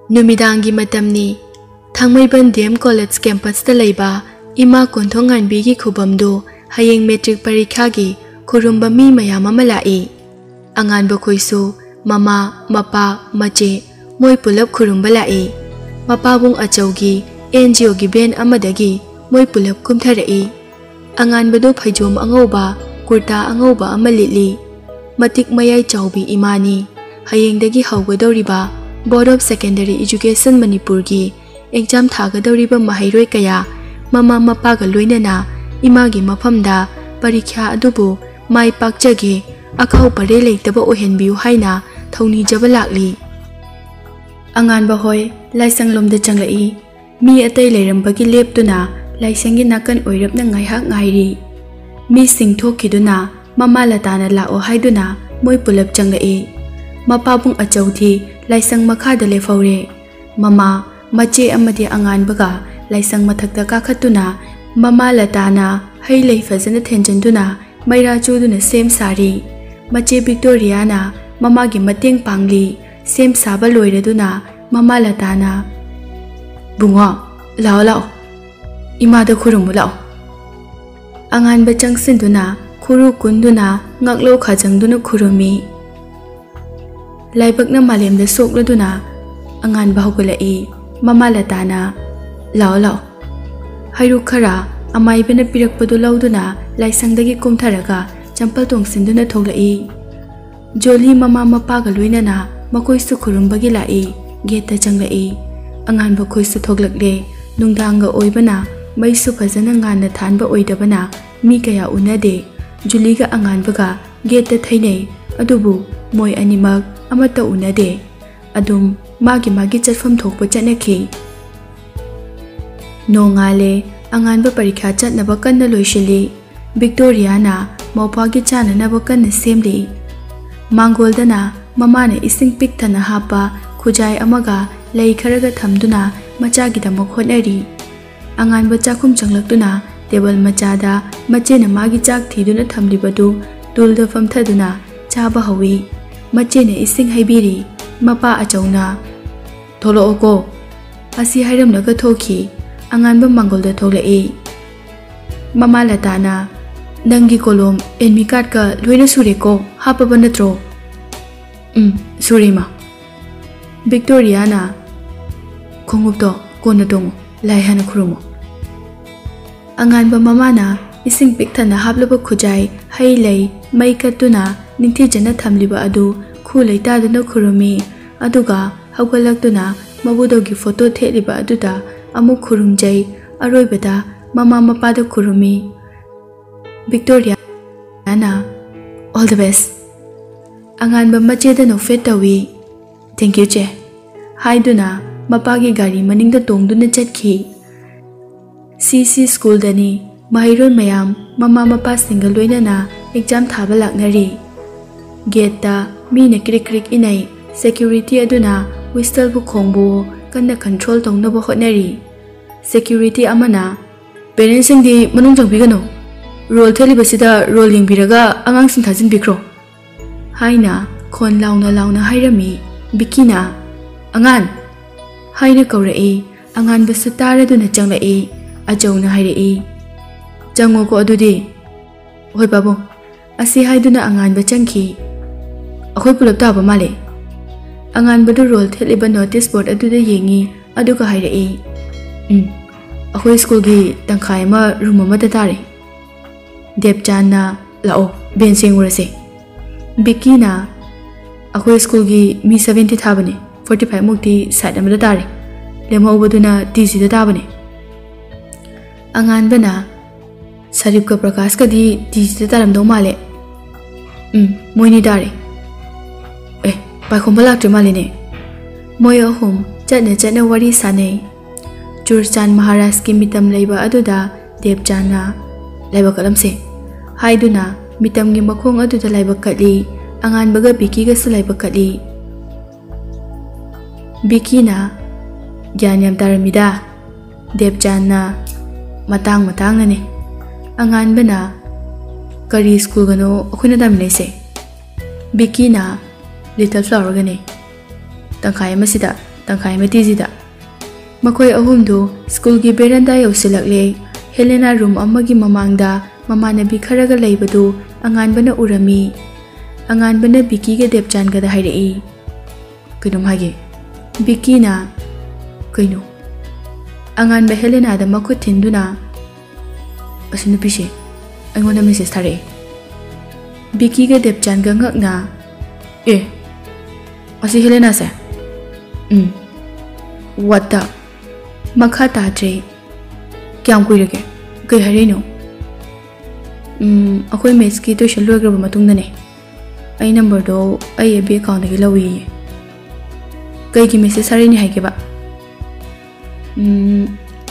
नुमिदांगी मतमनी थांगमैबन DM college campus लेबा इमा कोंथोंगानबी की खुबमदो हयेंग मेट्रिक परीक्षा की खुरुंबा मी मयाम अमा लाई अंगानबो खोइसु ममा मपा मचे मोय पुलब खुरुंबा लाई मपाबुंग अचौगी NGO की बेन अमदगी मोय पुलब कुमथरई अंगानबदो फैजोम अंगौबा कुर्ता अंगौबा अमा लिली मतिक मयाई चौबी इमानी हयेंगदगी हौगदौरिबा board of secondary education Manipur की एग्जाम थागदौरिबा महैरोय कया ममा मपागा लोइनना इमागी मफमदा परीक्षा अदुबु माय पाकजगे अखाउ परे लेतबा ओहेनबियु हाइना थौनी जब लाकली अंगानबा होय लाइसंग लोमदा चंगलई मी अतै लेरंबगी लेपतुना लाइसंगी नाकन ओइरपना ngaihak ngairi मी सिंगथोखिदुना ममा लताना लाओ हाइदुना मोय पुलब चंगलई मपाबुंग अचौथी लाइसंग मखादा लेफौरे ममा मचे अमदि अंगानबगा लाइसंग मथक्ता काखतुना ममा लताना हई लई फजन थेंजनदुना मैरा चुदुना सेम सारी मचे विक्टोरियाना ममा की मतेंग पांगली सेम साबा लोइरदुना ममा लताना बुंगो लाओ लाओ इमादा खुरुमु लाओ अंगानबा चंगसिनदुना खुरु कुंदुना ngaklo khajangduna khurumi लाइबकना मालेमदा सोकलदुना अंगानबा हौगलई ममा लताना लाओ लाओ हाइरु खरा अमाइबना पिरकपदु लौदुना लाइसंगदगी कुमथरगा चंपल तोंगसिनदुना थोगलई जोली ममा मपागा लोइनना मकोइसु खुरुंबगी लाई गेटता चंगलई अंगानबा खोइसु थोगलकले नुंगदांगा ओइबना मैसु फजना nganna थानबा ओइदबना मी कया उनदे जुलीगा अंगानबगा गेटता थैनै अदुबु मोय अनिमक अमता उनदे अदुम मागी चटफम थोकपा चटनखि नोंगाले अंगानबा परीक्षा चटनबा कन्ना लोइसिली विक्टोरियाना मौपागी चाननबा कन्ना सेमली मांगोलदना ममाना इसिंग पिकथना हापा खुजाय अमगा लई खरगा थमदुना मचागिदमक होनरी अंगानबा चाखुम चंगलक्तुना टेबल मचादा मचेना मागी चाक थीदुना थमलिबदु टूलदा फमथदुना चाबा हवी मचेने इसिंग हाइबिरी मपा अचौना थोलोको असी हाइरमलगा थोखी अंगानबा मंगोलदा थोलई ममा लताना नंगी कोलोम एनमी कार्ड का लोइना सुरेको हापबा नत्रो सुरेमा विक्टोरियाना खोंगुपतो कोना दोंगो लाइहाना खुरुमो अंगानबा ममाना इसिंग पिकथना हापलबा खुजाई हई लई मई कत्तुना निंथीजना थमलिबा अदु खु लैतादुना खुरुमी अदुगा हौगलक्तुना मबुदोगी फोटो थेलिबा अदुदा अमु खुरुमजै अरोइबदा ममा मपादा खुरुमी विक्टोरियाना ऑल द बेस्ट अंगानबा मचेदा नोफेट तवी थैंक यू चे हाइदुना मपागी गाड़ी मनिंगदा तोंगदुना चटखी सीसी स्कूल दनी महैरोय मयाम ममा मपा सिंगल लोइनना एग्जाम थाबा लाकनरी गेटता मीना क्रिक क्रिक इनै सेक्यूरिटी अदुना विस्टल बु खोंबो कन्ना कंट्रोल तौनबो होटनरी सेक्यूरिटी अमना पेरेंट्स सिंगदी मनुंग जंगबिगनो रोल थेलिबसिदा रोल यंगबिरगा अंगांग सिंग थाजिन बिख्रो हाइना खोन लाउना हाइरमी बिकिना अंगान हाइना कौरई अंगान बसु तारदुना चंगलई अजौना हाइरई चंगोको अदुदी होय बाबू असी हाइदुना अंगान बचंखी अखोय पुलप ताबा माले अंगान बदु रोल थेलिबा नोटिस बोर्ड अदुदा येंगी अदुगा हाइरई अखोय स्कूल की तंखाय मा रूम अमदा तारे देवचाना लाओ बेंसिंग उरसे बिकिना अखोय स्कूल की मी 70 थाबने 45 मुक्ति साइड अमदा तारे लेमौबदुना टीसी दा ताबने अंगानबना सरीफ का प्रकाश का दी टीसी दा तारमदौ माले मोइनी तारे ए पाखोंबा लाक्ट्रे मालेने मोय अहुम चटना वरी साने चुरचान महाराज की मितम लेबा अदुदा देवचाना लेबा कलमसे हाइदुना मितम की मखोंग अदुदा लेबा कली अंगानबगा बिकीगा सु लेबा कली बिकीना ज्ञान याम तारमिदा देवचाना मतंग नने अंगानबना करी स्कूल गनो अखुना दामिनेसे Vicky na Little Flower gani. Tangkai masida, tangkai matizida. Makoi ahumdu school gi beranda yausilakle. Helena room amagi mamangda mamanabi kharaga laibadu anganbana urami. Anganbana Vicky ga Debchan ga da hairei. Kainum hage. Vicky na kainu. Anganba Helena da makut tinduna. Asinu pishe. Angona message thare. Vicky ga Debchan ga ngakna. Asi Helena se. What the? Makha tadre. Kyam kuirage? Kai harino. Akoi maths ki to shalwa graba matungda ne. Ai number do ai AB account gi lawi. Kai ki message harini haike ba.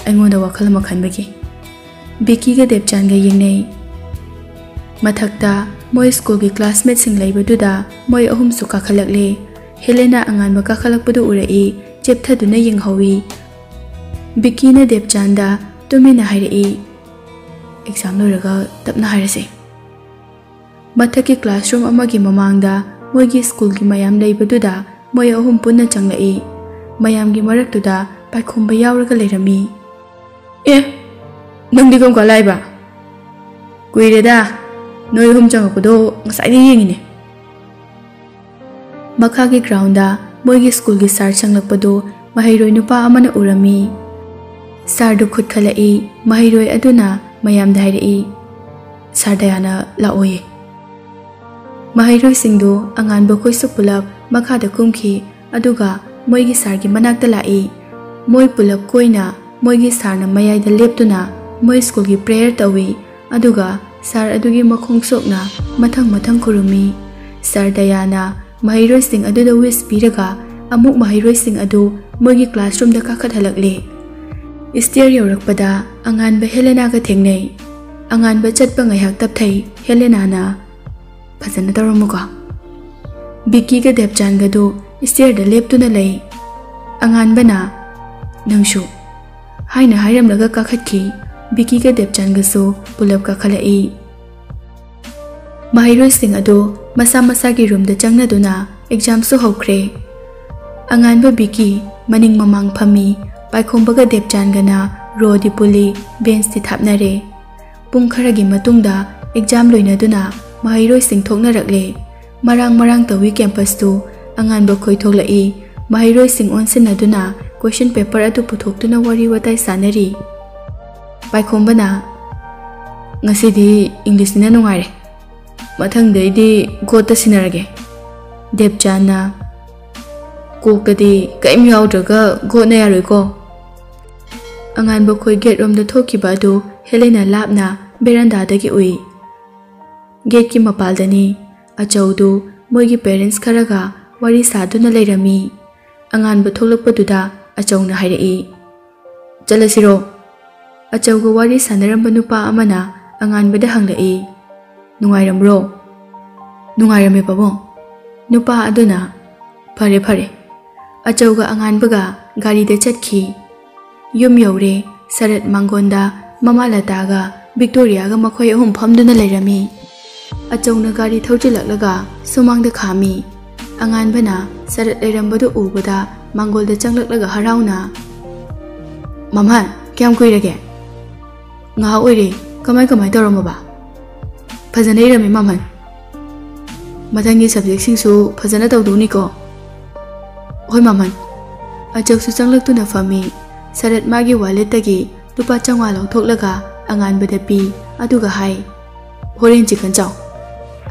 Aingonda wakhal ma khanbagi. Vicky ga Debchan ga yingnei. Mathakta moi school gi classmate sing laibaduda moi ahum su ka khalakle. Helena anganba ka khalakpadu urai chepthaduna yinghawi. Vicky na Debchan da tumina hairei. Exam loiraga tapna hairase. Mathaki classroom amagi mamangda moigi school gi mayam laibaduda moi ahum punna changlai. Mayam gi maraktuda paikhomba yauraga leirami. Nangdi kam ka laiba. Kuireda noi ahum changapado ngasai ni yengine. Makhagi ground da moigi school gi sar changlakpado mahairoi nupa amana urami. Sar du khut khalai mahairoi aduna mayam da hairei. Sar dayana laoye. Mahairoi singdu anganba khoisu pulap makhada kumki aduga moigi sar gi manakta lai. Moi pulap koina moigi sar na mayai da leptuna moi school gi prayer tawi aduga sar adugi makhong sokna mathang kurumi. Sar dayana Mahairoi sing adu da wish piraga amuk mahairoi sing adu moigi classroom da kakhat halakle. Stair yaurakpada anganba Helena ga thengnei. Anganba chatpa ngaihak tapthai Helena na phajana taramuka. Vicky ga Debchan ga do stair da leptuna lei. Anganba na nangshu haina hairamlaga kakhatki. Vicky ga Debchan ga so pulap ka khalai. Mahairoi sing adu masa gi room da changna duna exam su hokre. Anganba Vicky maning mamang phami paikhomba ga Debchan ga na ro di puli bench ti thapnare. Pung khara gi matungda exam loina duna mahairoi sing thokna rakle. Marang tawi campus tu anganba khoi thoklai. Mahairoi sing onsin na duna question paper atu puthok tuna wari watai sanari. Paikhomba na ngasidi English na nungaire. Mathang daidi gota sinarage. Debchan na kokadi kaim yaudraga gotna yaroi ko. Anganba khoi gate rom da thokiba adu Helena lapna beranda dagi ui. Gate ki mapaldani achaudu moigi parents kharaga wari saduna leirami. Anganba tholakpaduda achauna hairei. Chalasiro. Achauga wari sanaramba nupa amana anganba da hanglai. Nungairamro. Nungairame pabo. Nupa aduna. Phare. Achauga anganbaga gari da chatki. Yum yaure Sarat Mangonda Mama Lataga Victoria ga makhoi ahum phamduna leirami. Achauna gari thaujilaklaga sumang da khami. Anganbana Sarat leirambadu ubada Mangol da changlaklaga harauna. Mama kyam kuirage? Nga oire kamai taurama ba? Phajana irami maman. Mathangi subject singsu phajana tawduni ko. Hoi maman. Achausu changlaktuna fami. Sarat magi wallet tagi lupa changwa lauthoklaga anganbada pi aduga hai. Horen chicken chaw.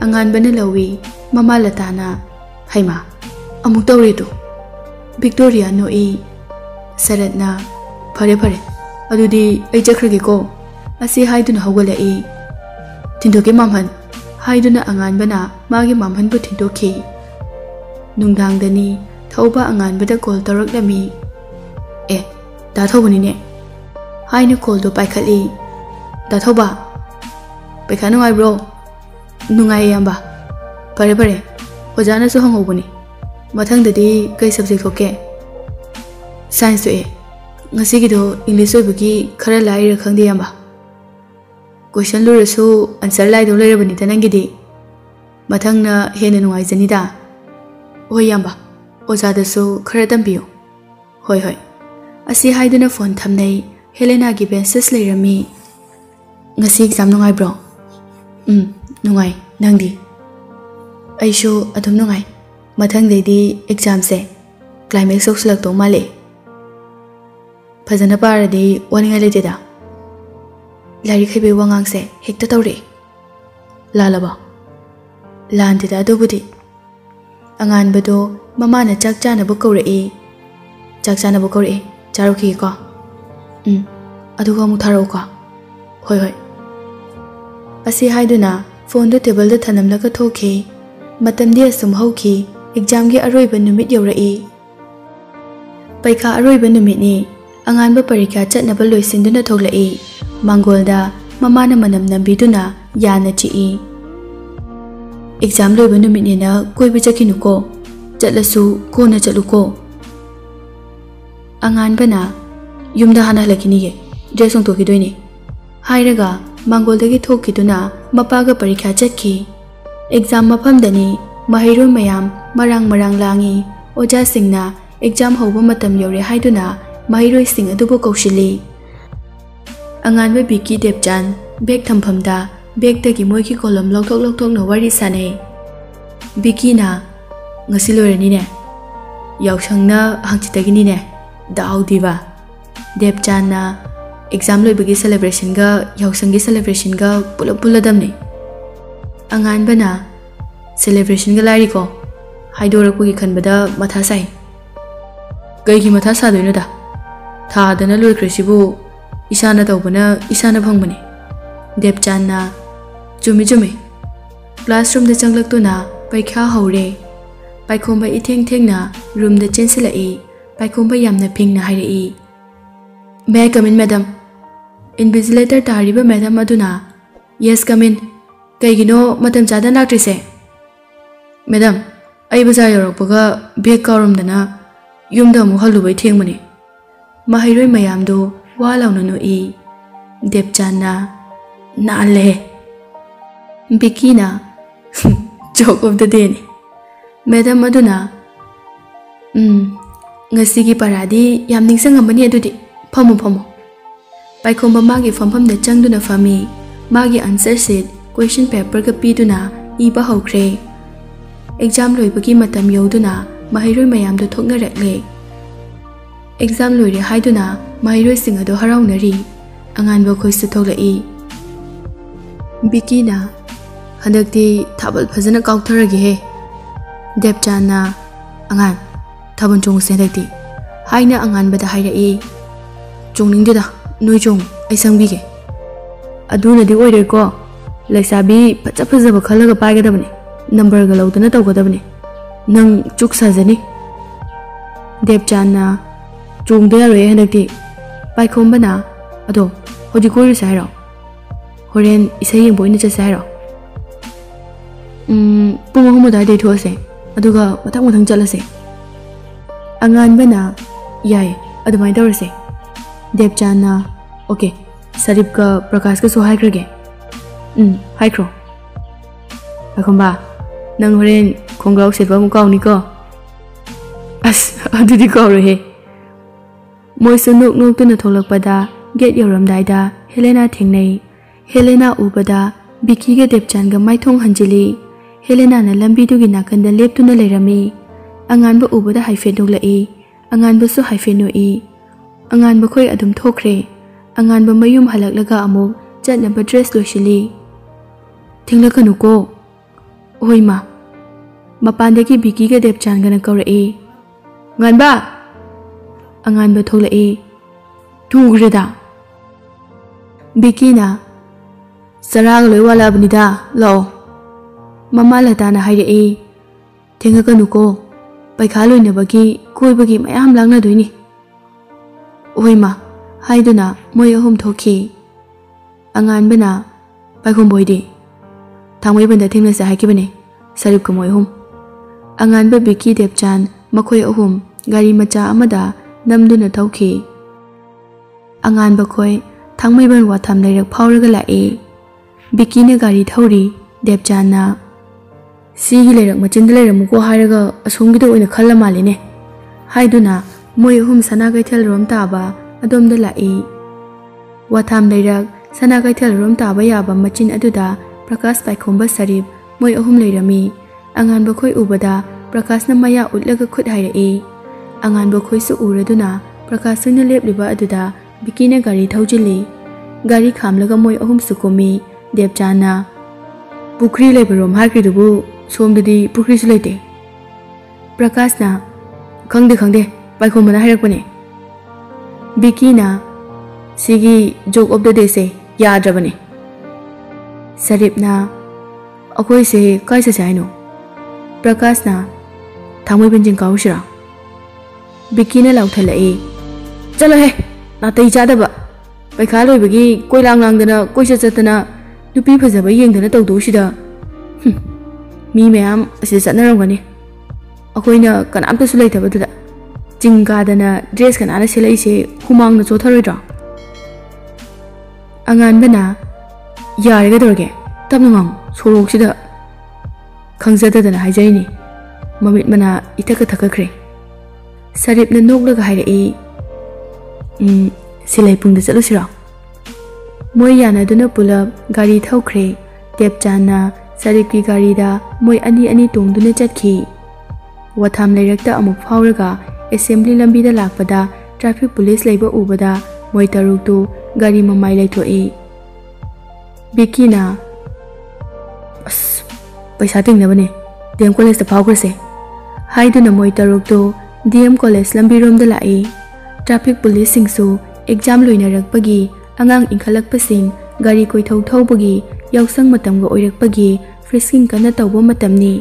Anganbana lawi Mama Latana. Haima. Amuk tawre to. Victoria no e. Sarat na. Phare. Adudi ai chakhrage ko. Asi haiduna hawgalai. Tindoke mamhan. Haiduna anganbana magi mamhan bu tindoke. Nungdangdani thauba anganbada call taraklami. Da thobani ne. Haina call do paikhali. Da thoba. Paikha nungai bro. Nungai yamba. Phare. Ojana su hangobani. Mathangdadi kai subject thoke. Science to e. Ngasi gido English oibagi khara lai ra khangde yamba. Question lurasu answer lai do leirabani tanangidi. ꯃꯊꯪꯅ ꯍꯦꯟꯅ ꯅꯨꯡꯉꯥꯏꯖꯅꯤꯗ ꯍꯣꯏ ꯌꯥꯝꯕ ꯑꯣꯖꯥꯗꯁꯨ ꯈꯔ ꯇꯝꯕꯤꯌꯨ ꯍꯣꯏ ꯍꯣꯏ ꯑꯁꯤ ꯍꯥꯏꯗꯨꯅ phone ꯊꯝꯅꯩ ꯍꯦꯂꯦꯅꯥꯒꯤ message ꯂꯩꯔꯝꯃꯤ ꯉꯁꯤ ꯑꯦꯛꯖꯥꯝ ꯅꯨꯡꯉꯥꯏꯕ꯭ꯔꯣ ꯅꯨꯡꯉꯥꯏ ꯅꯪꯗꯤ ꯑꯩꯁꯨ ꯑꯗꯨꯝ ꯅꯨꯡꯉꯥꯏ ꯃꯊꯪꯗꯩꯗꯤ ꯑꯦꯛꯖꯥꯝꯁꯦ ꯀ꯭ꯂꯥꯏꯃꯦꯛꯁ ꯌꯧꯁꯤꯜꯂꯛꯇꯧ ꯃꯥꯜꯂꯦ ꯐꯖꯅ ꯄꯥꯔꯗꯤ ꯋꯥꯅꯤꯡꯉꯥꯏ ꯂꯩꯇꯦꯗ ꯂꯥꯏꯔꯤꯛ ꯍꯩꯕꯩ ꯋꯥꯉꯥꯡꯁꯦ ꯍꯦꯛꯇ ꯇꯧꯔꯛꯏ ꯂꯥꯜꯂꯕꯣ ꯂꯥꯟꯗꯦꯗ ꯑꯗꯨꯕꯨꯗꯤ ꯑꯉꯥꯟꯕꯗꯣ ꯃꯃꯥꯅ ꯆꯥꯛ ꯆꯥꯅꯕ ꯀꯧꯔꯛꯏ ꯆꯥꯛ ꯆꯥꯅꯕ ꯀꯧꯔꯛꯏ ꯆꯥꯔꯨꯈꯤꯒꯦꯀꯣ ꯑꯗꯨꯒ ꯑꯃꯨꯛ ꯊꯥꯔꯛꯎꯀꯣ ꯍꯣꯏ ꯍꯣꯏ ꯑꯁꯤ ꯍꯥꯏꯗꯨꯅ ꯐꯣꯟꯗꯣ ꯇꯦꯕꯜꯗ ꯊꯅꯝꯂꯒ ꯊꯣꯛꯈꯤ ꯃꯇꯝꯗꯤ ꯑꯁꯨꯝ ꯍꯧꯈꯤ ꯑꯦꯛꯖꯥꯝꯒꯤ ꯑꯔꯣꯏꯕ ꯅꯨꯃꯤꯠ ꯌꯧꯔꯛꯏ ꯄꯩꯈꯥ ꯑꯔꯣꯏꯕ ꯅꯨꯃꯤꯠꯅꯤ ꯑꯉꯥꯟꯕ ꯄꯔꯤꯈꯥ ꯆꯠꯅꯕ ꯂꯣꯏꯁꯤꯟꯗꯨꯅ ꯊꯣꯛꯂꯛꯏ ꯃꯥꯡꯒꯣꯜꯗ ꯃꯃꯥꯅ ꯃꯅꯝ ꯅꯝꯕꯤꯗꯨꯅ ꯌꯥꯅ ꯆꯤꯛꯏ ꯑꯦꯛꯖꯥꯝ ꯂꯣꯏꯕ ꯅꯨꯃꯤꯠꯅꯤꯅ ꯀꯣꯏꯕ ꯆꯠꯈꯤꯅꯨꯀꯣ ꯆꯠꯂꯁꯨ ꯀꯣꯟꯅ ꯆꯠꯂꯨꯀꯣ ꯑꯉꯥꯟꯕꯅ ꯌꯨꯝꯗ ꯍꯥꯟꯅ ꯍꯜꯂꯛꯈꯤꯅꯤꯌꯦ ꯗ꯭ꯔꯦꯁ ꯍꯣꯡꯗꯣꯛꯈꯤꯗꯣꯏꯅꯤ ꯍꯥꯏꯔꯒ ꯃꯥꯡꯒꯣꯜꯗꯒꯤ ꯊꯣꯛꯈꯤꯗꯨꯅ ꯃꯄꯥꯒ ꯄꯔꯤꯈꯥ ꯆꯠꯈꯤ ꯑꯦꯛꯖꯥꯝ ꯃꯐꯝꯗꯅꯤ ꯃꯍꯩꯔꯣꯏ ꯃꯌꯥꯝ ꯃꯔꯥꯡ ꯂꯥꯡꯏ ꯑꯣꯖꯥꯁꯤꯡꯅ ꯑꯦꯛꯖꯥꯝ ꯍꯧꯕ ꯃꯇꯝ ꯌꯧꯔꯦ ꯍꯥꯏꯗꯨꯅ ꯃꯍꯩꯔꯣꯏꯁꯤꯡ ꯑꯗꯨꯕꯨ ꯀꯧꯁꯤꯜꯂꯤ ꯑꯉꯥꯟꯕ ꯕꯤꯀꯤ ꯗꯦꯕꯆꯥꯟ ꯕꯦꯛ ꯊꯝꯐꯝꯗ ꯕꯦꯛꯇꯒꯤ ꯃꯣꯏꯒꯤ ꯀꯣꯂꯝ ꯂꯧꯊꯣꯛꯅ ꯋꯥꯔꯤ ꯁꯥꯟꯅꯩ ꯕꯤꯀꯤꯅ ꯉꯁꯤ ꯂꯣꯏꯔꯅꯤꯅꯦ ꯌꯥꯎꯁꯪꯅ ꯍꯥꯡꯆꯤꯠꯇꯒꯤꯅꯤꯅꯦ ꯗꯥꯎꯗꯤꯕ ꯗꯦꯕꯆꯥꯟꯅ ꯑꯦꯛꯖꯥꯝ ꯂꯣꯏꯕꯒꯤ ꯁꯦꯂꯦꯕ꯭ꯔꯦꯁꯟꯒ ꯌꯥꯎꯁꯪꯒꯤ ꯁꯦꯂꯦꯕ꯭ꯔꯦꯁꯟꯒ ꯄꯨꯂꯞ ꯄꯨꯜꯂꯗꯝꯅꯤ ꯑꯉꯥꯟꯕꯅ ꯁꯦꯂꯦꯕ꯭ꯔꯦꯁꯟꯒ ꯂꯥꯏꯔꯤꯀꯣ ꯍꯥꯏꯗꯣꯔꯛꯄꯒꯤ ꯈꯟꯕꯗ ꯃꯊꯥ ꯁꯥꯏ ꯀꯩꯒꯤ ꯃꯊꯥ ꯁꯥꯗꯣꯏꯅꯣꯗ ꯊꯥꯗꯅ ꯂꯣꯏꯈ꯭ꯔꯁꯤꯕꯨ ꯏꯁꯥꯅ ꯇꯧꯕꯅ ꯏꯁꯥꯅ ꯐꯪꯕꯅꯤ ꯗꯦꯕꯆꯥꯟꯅ ꯆꯨꯝꯃꯤ ꯀ꯭ꯂꯥꯁꯔꯨꯝꯗ ꯆꯪꯂꯛꯇꯨꯅ ꯄꯩꯈꯥ ꯍꯧꯔꯦ ꯄꯥꯏꯈꯣꯝꯕ ꯏꯊꯦꯡ ꯊꯦꯡꯅ ꯔꯨꯝꯗ ꯆꯦꯟꯁꯤꯜꯂꯛꯏ ꯄꯥꯏꯈꯣꯝꯕ ꯌꯥꯝꯅ ꯐꯤꯡꯅ ꯍꯥꯏꯔꯛꯏ ꯃꯦ ꯑꯥꯏ ꯀꯝ ꯏꯟ ꯃꯦꯗꯝ ꯏꯟꯚꯤꯖꯤꯂꯦꯇꯔ ꯇꯥꯔꯤꯕ ꯃꯦꯗꯝ ꯑꯗꯨꯅ ꯌꯦꯁ ꯀꯝ ꯏꯟ ꯀꯩꯒꯤꯅೋ ꯃꯇꯝ ꯆꯥꯗꯅ ꯂꯥꯛꯇ꯭ꯔꯤꯁꯦ ꯃꯦꯗꯝ ꯑꯩ ꯕꯖꯥꯔ ꯌꯧꯔꯛꯄꯒ ꯕꯦꯒ ꯀꯥꯎꯔꯝꯗꯅ ꯌꯨꯝꯗ ꯑꯃꯨꯛ ꯍꯜꯂꯨꯕꯩ ꯊꯦꯡꯕꯅꯤ ꯃꯍꯩꯔꯣꯏ ꯃꯌꯥꯝꯗꯣ ꯋꯥ ꯂꯥꯎꯅ ꯅꯣꯛꯏ ꯗꯦꯕꯆꯥꯟꯅ ꯅꯥꯜꯂꯦ ꯕꯤꯀꯤꯅ ꯖꯣꯛ ꯑꯣꯐ ꯗ ꯗꯦꯅꯤ ꯃꯦꯗꯝ ꯑꯗꯨꯅ ꯉꯁꯤꯒꯤ ꯄꯔꯥꯗꯤ ꯌꯥꯝ ꯅꯤꯡꯁꯤꯡꯉꯝꯃꯅꯤ ꯑꯗꯨꯗꯤ ꯐꯝꯃꯨ ꯄꯥꯏꯈꯣꯝꯕ ꯃꯥꯒꯤ ꯐꯝꯐꯝꯗ ꯆꯪꯗꯨꯅ ꯐꯝꯃꯤ ꯃꯥꯒꯤ ꯑꯟꯁꯔ ꯁꯤꯠ ꯀ꯭ꯋꯦꯁꯟ ꯄꯦꯄꯔꯒ ꯄꯤꯗꯨꯅ ꯏꯕ ꯍꯧꯈ꯭ꯔꯦ ꯑꯦꯛꯖꯥꯝ ꯂꯣꯏꯕꯒꯤ ꯃꯇꯝ ꯌꯧꯗꯨꯅ ꯃꯍꯩꯔꯣꯏ ꯃꯌꯥꯝꯗꯣ ꯊꯣꯛꯅꯔꯛꯂꯦ ꯑꯦꯛꯖꯥꯝ ꯂꯣꯏꯔꯦ ꯍꯥꯏꯗꯨꯅ ꯃꯍꯩꯔꯣꯏꯁꯤꯡ ꯑꯗꯨ ꯍꯔꯥꯎꯅꯔꯤ ꯑꯉꯥꯟꯕ ꯈꯣꯏꯁꯨ ꯊꯣꯛꯂꯛꯏ ꯕꯤꯀꯤꯅ ꯍꯟꯗꯛꯇꯤ ꯊꯥꯕꯜ ꯐꯖꯅ ꯀꯥꯎꯊꯔꯒꯦꯍꯦ ꯗꯦꯕꯆꯥꯟꯅ ꯑꯉꯥꯟ ꯊꯥꯕꯜ ꯆꯣꯡꯉꯨꯁꯦ ꯍꯟꯗꯛꯇꯤ ꯍꯥꯏꯅ ꯑꯉꯥꯟꯕꯗ ꯍꯥꯏꯔꯛꯏ ꯆꯣꯡꯅꯤꯡꯗꯦꯗ ꯅꯣꯏ ꯆꯣꯡꯉꯨ ꯑꯩ ꯁꯪꯕꯤꯒꯦ ꯑꯗꯨꯅꯗꯤ ꯑꯣꯏꯔꯣꯏꯀꯣ ꯂꯩꯁꯥꯕꯤ ꯐꯖꯕ ꯈꯜꯂꯒ ꯄꯥꯏꯒꯗꯕꯅꯤ ꯅꯝꯕꯔꯒ ꯂꯧꯗꯅ ꯇꯧꯒꯗꯕꯅꯤ ꯅꯪ ꯆꯨꯛ ꯁꯥꯖꯅꯤ ꯗꯦꯕꯆꯥꯟꯅ ꯆꯣꯡꯗ ꯌꯥꯔꯣꯏ ꯍꯟꯗꯛꯇꯤ ꯄꯥꯏꯈꯣꯝꯕꯅ ꯑꯗꯣ ꯍꯧꯖꯤꯛ ꯀꯣꯏꯔꯨꯁꯦ ꯍꯥꯏꯔꯣ ꯍꯣꯔꯦꯟ ꯏꯁꯩ ꯌꯦꯡꯕ ꯑꯣꯏꯅ ꯆꯠꯁꯦ ꯍꯥꯏꯔꯣ ꯄꯨꯡ 3 ꯑꯗꯨꯋꯥꯏꯗꯩ ꯊꯣꯛꯑꯁꯦ ꯑꯗꯨꯒ ꯃꯊꯪ ꯆꯠꯂꯁꯦ ꯑꯉꯥꯟꯕꯅ ꯌꯥꯏ ꯑꯗꯨꯃꯥꯏꯅ ꯇꯧꯔꯁꯦ ꯗꯦꯕꯆꯥꯟꯅ ꯑꯣꯀꯦ ꯁꯔꯤꯞꯀ ꯄ꯭ꯔꯀꯥꯁꯀꯁꯨ ꯍꯥꯏꯈ꯭ꯔꯒꯦ ꯍꯥꯏꯈ꯭ꯔꯣ ꯄꯥꯏꯈꯣꯝꯕ ꯅꯪ ꯍꯣꯔꯦꯟ ꯈꯣꯡꯒ꯭ꯔꯥꯎ ꯁꯦꯠꯄ ꯑꯃꯨꯛ ꯀꯥꯎꯅꯤꯀꯣ ꯑꯁ ꯑꯗꯨꯗꯤ ꯀꯥꯎꯔꯣꯏꯍꯦ ꯃꯣꯏꯁꯨ ꯅꯣꯛꯇꯨꯅ ꯊꯣꯛꯂꯛꯄꯗ ꯒꯦꯠ ꯌꯧꯔꯝꯗꯥꯏꯗ ꯍꯦꯂꯦꯅꯥ ꯊꯦꯡꯅꯩ ꯍꯦꯂꯦꯅꯥ ꯎꯕꯗ ꯕꯤꯀꯤꯒ ꯗꯦꯕꯆꯥꯟꯒ ꯃꯥꯏꯊꯣꯡ ꯍꯟꯖꯤꯜꯂꯤ ꯍꯦꯂꯦꯅꯥꯅ ꯂꯝꯕꯤꯗꯨꯒꯤ ナꯀꯟꯗ ꯂꯦꯞꯇꯨꯅ ꯂꯩꯔꯝꯃꯤ ꯑꯉꯥꯟꯕ ꯎꯕꯗ ꯍꯥꯏꯐꯦꯠ ꯅꯣꯛꯂꯛꯏ ꯑꯉꯥꯟꯕꯁꯨ ꯍꯥꯏꯐꯦꯠ ꯅꯣꯛꯏ ꯑꯉꯥꯟꯕ ꯈꯣꯏ ꯑꯗꯨꯝ ꯊꯣꯛꯈ꯭ꯔꯦ ꯑꯉꯥꯟꯕ ꯃꯌꯨꯝ ꯍꯜꯂꯛꯂꯒ ꯑꯃꯨꯛ ꯆꯠꯅꯕ ꯗ꯭ꯔꯦꯁ ꯂꯣꯏꯁꯤꯜꯂꯤ ꯊꯦꯡꯂꯛꯀꯅꯨꯀꯣ ꯍꯣꯏ ꯃꯥ ꯃꯄꯥꯟꯗꯒꯤ ꯕꯤꯀꯤꯒ ꯗꯦꯕꯆꯥꯟꯒꯅ ꯀꯧꯔꯛꯏ ꯉꯥꯟꯕ ꯑꯉꯥꯟꯕ ꯊꯣꯛꯂꯛꯏ ꯊꯨꯈ꯭ꯔꯦꯗ ꯕꯤꯀꯤꯅ ꯆꯔꯥꯒ ꯂꯣꯏ ꯋꯥꯠꯂꯛꯑꯕꯅꯤꯗ ꯂꯥꯛꯑꯣ ꯃꯃꯥ ꯂꯇꯥꯅ ꯍꯥꯏꯔꯛꯏ ꯊꯦꯡꯉꯛꯀꯅꯨꯀꯣ ꯄꯩꯈꯥ ꯂꯣꯏꯅꯕꯒꯤ ꯀꯣꯏꯕꯒꯤ ꯃꯌꯥꯝ ꯂꯥꯡꯅꯗꯣꯏꯅꯤ ꯍꯣꯏ ꯃꯥ ꯍꯥꯏꯗꯨꯅ ꯃꯣꯏ 3 ꯊꯣꯛꯈꯤ ꯑꯉꯥꯟꯕꯅ ꯄꯥꯏꯈꯣꯝꯕꯣꯏꯗꯤ ꯊꯥꯡꯃꯩꯕꯟꯗ ꯊꯦꯡꯅꯁꯦ ꯍꯥꯏꯈꯤꯕꯅꯦ ꯁꯔꯤꯞꯀ ꯃꯣꯏ 3 ꯑꯉꯥꯟꯕ ꯕꯤꯀꯤ ꯗꯦꯕꯆꯥꯟ ꯃꯈꯣꯏ 3 ꯒꯥꯔꯤ ꯃꯆꯥ ꯑꯃꯗ ꯅꯝꯗꯨꯅ ꯊꯧꯈꯤ ꯑꯉꯥꯟꯕ ꯈꯣꯏ ꯊꯥꯡꯃꯩꯕꯟ ꯋꯥꯊꯝ ꯂꯩꯔꯛ ꯐꯥꯎꯔꯒ ꯂꯥꯛꯏ ꯕꯤꯀꯤꯅ ꯒꯥꯔꯤ ꯊꯧꯔꯤ ꯗꯦꯕꯆꯥꯟꯅ Sigi lerak machinda leiramuko hairaga asomgida oina khalla maline haiduna moi ahum sana kaithel rom taba adomda lai watham leirak sana kaithel rom taba yaba machin aduda Prakash Paikhomba Sarip moi ahum leirami angan bakhoi ubada Prakash na maya utlaga khut hairai angan bakhoi su uraduna Prakash na lepliba aduda Bikina gari thaujili gari khamlaga moi ahum su komi Debjana Pukri lebarom hakri dubu somdadi pukri su leite Prakash na khangde Paikhomba na hairakpane Bikina sigi joke of the day se yadrabane Sarip na akoi se kai sa jaino Prakash na thamoi benjing kaushira Bikina lauthalai chalo he na tai chadaba paikha loibagi koilang langdana koisa chatana nupi phajaba yengdana tawdo sida mi mayam asi chatnaramgani akoina kanamta su leithabadada chingkadana dress kanana selai se humangna chotharoidra anganbana yariga dorge tamnang soroksida khangzadadana haijaini mamit mana itaka thakakre Saripna noglaga hairai silai pungda chalusira moi yanaduna pulap gari thaukhre Debjana Saripki gari da moi ani tongduna chatkhi watham leirakta amuk phauraga assembly lambi da lakpada traffic police leiba ubada moi taruktu gari mamai leithoi Bikina as paisa tingnabane DM college da phaukrase haiduna moi taruktu DM college lambi rom da lai traffic police singsu exam loinarakpagi angang inkhalakpasing gari koithau thaubagi yausang matamga oirakpagi frisking kana tawba matamni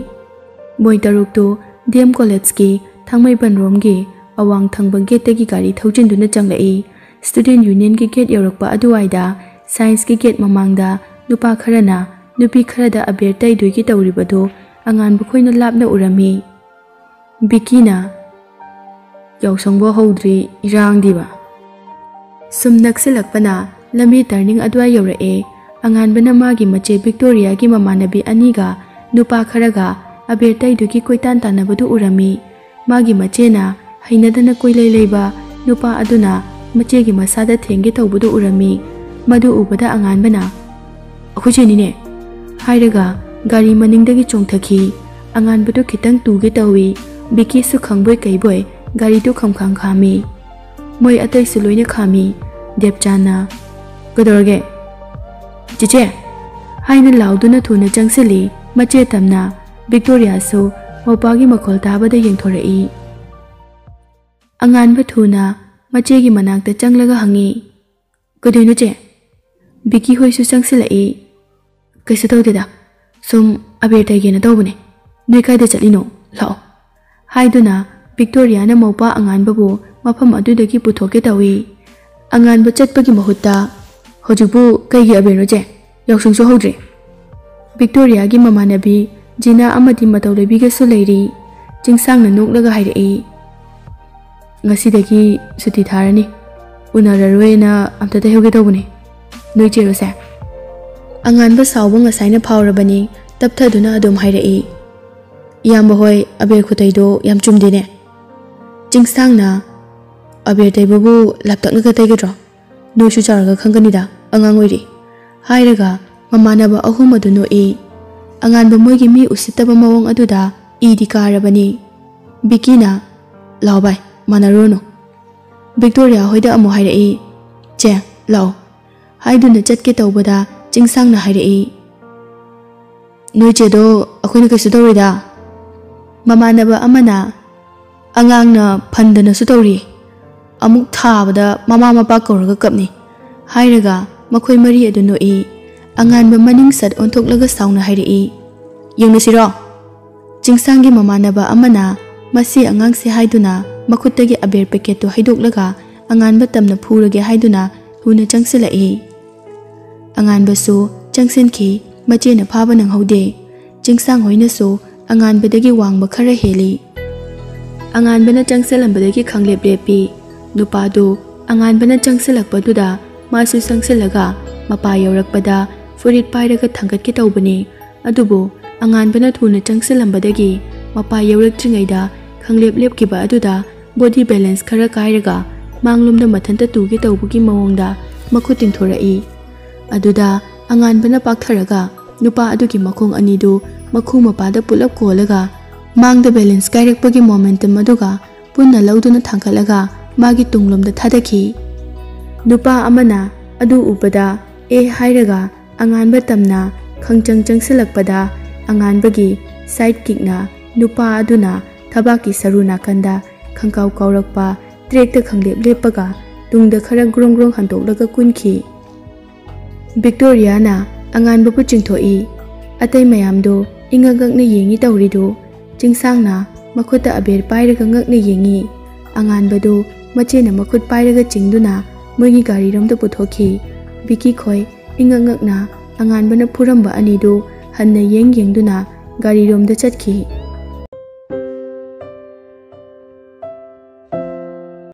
moi taruktu DM college ki thangmaiban romgi awang thangba gate gi gari thaujinduna changlai student union ki gate yorakpa aduwaida science ki gate mamangda nupa kharana nupi kharada aber tai duigi tawribado angan bukhoina lapna urami Bikina yausangbo hodri irang diba sum naksilakpana lambi turning adwa yorae anganbana magi mache Victoria gi mamanabi aniga nupa kharaga abertai duki koitan tanabadu urami magi machena hainadana koilai leiba nupa aduna mache gi masada thengge tawbudu urami madu ubada anganbana akhujeni ne hairaga gari maningdagi chongthaki anganbadu khitang tuge tawi Biki su khangboi kaiboi gari tu khamkhang khami moi atai su loina khami Debjana godorge chiche haina lauduna thuna changsili mache tamna Victoria su mopagi makhol tabada yengthorai angan ba thuna mache gi manakta changlaga hangi kodino che Biki hoi su changsilai kaisa tawdeda sum abertai gena tawbane noi kaida chalino lao haiduna Victoria na mopa angan babu mafam adudagi puthoke tawi angan ba chatpagi mahutta hojibu kaigi abeno je yausung so hodre Victoria gi mamanabi Jina amati matawlebi ga suleiri chingsang na noklaga hairai ngasidagi suti tharani unararwena amta tahoge tawbune noi chero sa angan ba sawba ngasaina phawrabani tapthaduna adum hairai yamba hoi aber khutaido yam chumdine chingsang na aber taibabu laptakna ka taigadro noi su charaga khanganida angang oiri hairaga mamanaba ahum adu noi angan ba moigi mi usitaba mawang aduda idi karabani Bikina lawbai manarono Victoria hoida amu hairai che law haiduna chatke tawbada chingsang na hairai noi chedo akhoi na kasu tawrida mamanaba amana angang na phandana su tawri amuk thabada mama mapa kauraga kapni hairaga makhoi mari adu noi angan ba maning sat onthoklaga sauna hairai yengna siro chingsangi mamanaba amana masi angang se haiduna makhutagi aber packet to haidoklaga angan ba tamna phurage haiduna huna changsilai angan ba su changsinki mache na phaba nang haude chingsang hoina su angan badagi wangba khara heli angan bana changselambadagi khanglep lepi nupadu angan bana changselakpaduda masu sangsilaga mapa yorakpada furit pairaga thangat ki tawbani adubu anganbana thuna changsilambadagi mapa yauraktringayda khanglep lepkiba aduda body balance khara kairaga manglumda mathanta tuge tawbugi mawongda makhu tingthorai aduda anganbana paktharaga nupa adugi makhong anidu makhu mapada pulap kolaga mangda balance kairakpagi momentum aduga punna lauduna thangkalaga magi tunglomda thadaki nupa amana adu ubada e hairaga anganba tamna khangchang changsilakpada anganbagi side kickna nupa aduna thabaki saruna kanda khangkaw kawrakpa trekta khanglep lepaga tungda khara grong grong hantoklaga kunki Victoria na anganba pu chingthoi atai mayamdo ingagakna yengi tawridu chingsangna makhuta aber pairaga ngakna yengi anganbado machena makhut pairaga chingduna moigi gari romda puthoki Vicky khoi ingagakna anganbana phuramba anidu hanna yengduna gari romda chatki